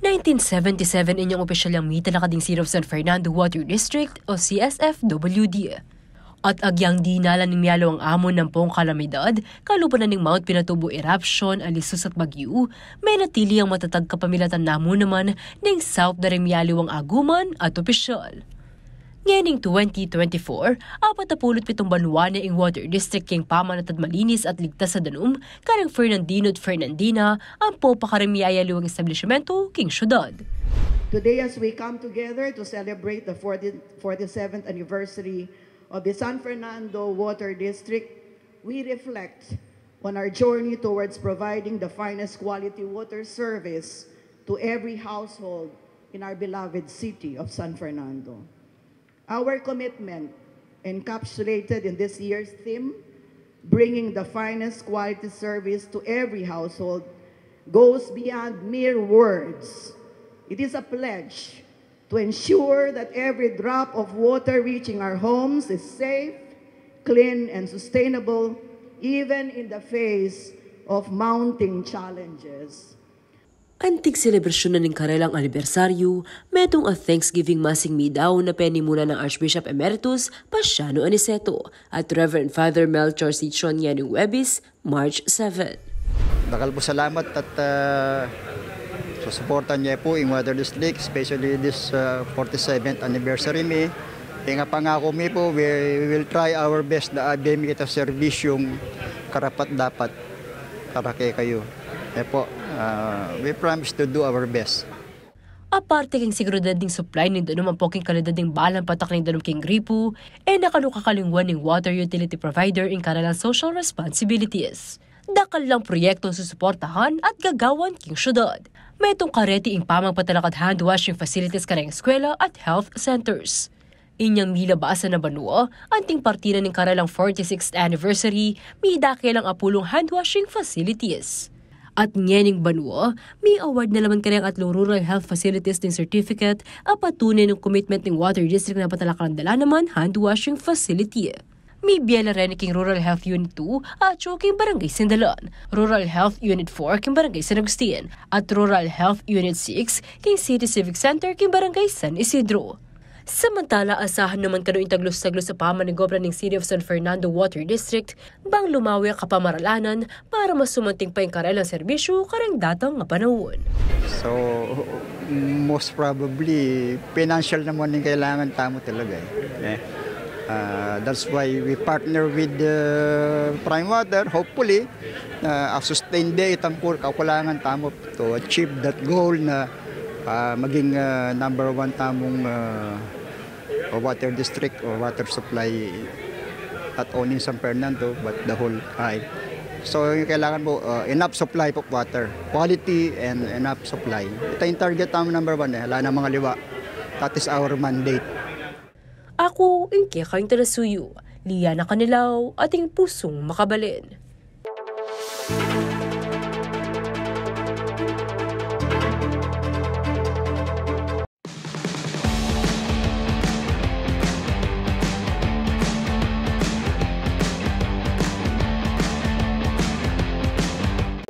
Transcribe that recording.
1977 inyong opisyal ang mita na kading City of San Fernando Water District o CSFWD. At agyang dinala ng miyalo ang amon ng pong kalamidad, kalupan na ng Mount Pinatubo eruption, alisos at bagyo, may natili ang matatag kapamilatan namo naman ng South na remyalo ang aguman at opisyal. Ngayon 2024, 47 banwa na ang water district king pamanat at malinis at ligtas sa danum, karang Fernandino at Fernandina, ang po pakaramiyaya luwang establishmento king syudad. Today, as we come together to celebrate the 47th anniversary of the San Fernando Water District, we reflect on our journey towards providing the finest quality water service to every household in our beloved city of San Fernando. Our commitment, encapsulated in this year's theme, bringing the finest quality service to every household, goes beyond mere words. It is a pledge to ensure that every drop of water reaching our homes is safe, clean, and sustainable, even in the face of mounting challenges. Antig selebrasyon na ng karelang anibersaryo, metong a Thanksgiving Massing Midaw na penimuna ng Archbishop Emeritus Pasiano Aniceto at Reverend Father Melchor C. Choniani Webis, March 7. Dakal po salamat at susuportan niya po yung Water District, especially this 47th anniversary mi. Nga pangako mi po, we will try our best na abemi kita serbisyong karapat dapat para kay kayo. We promise to do our best. Aparte king seguridad ng supply ng danum ang poking kalidad ng balang patak ng danum king gripo, nakalukakalingwan ng water utility provider in kanilang social responsibilities. Dakal lang proyektong susuportahan at gagawan king syudad. May itong kareti ing pamang patalakad hand washing facilities kanang eskwela at health centers. Inyang milabasa na banwa, anting partida ng karalang 46th anniversary, may dakilang apulong hand washing facilities. At nyening banwa, may award na laman kanyang atlong rural health facilities ng certificate at patunay ng commitment ng Water District na patalakaran dala naman hand washing facility. May biyala rin king Rural Health Unit 2 at king Barangay Sindalan, Rural Health Unit 4 king Barangay San Agustin, at Rural Health Unit 6 king City Civic Center king Barangay San Isidro. Samantala, asahan naman kano intaglos-taglos sa pamanigobra ng City of San Fernando Water District bang lumawi ang kapamaralanan para mas sumanting pa yung karelang serbisyo karang datang nga panahon. So, most probably, financial naman yung kailangan tamo talaga. That's why we partner with Prime Water. Hopefully, a sustained day itang kakulangan tamo to achieve that goal na maging number one tamong water district or water supply not only in San Fernando but the whole island. So yung kailangan mo enough supply of water, quality and enough supply. Ito yung target namin number one hala na mga liwa. That is our mandate. Ako, Inke Kain Talasuyo, Liana Kanilaw, ating pusong makabalin.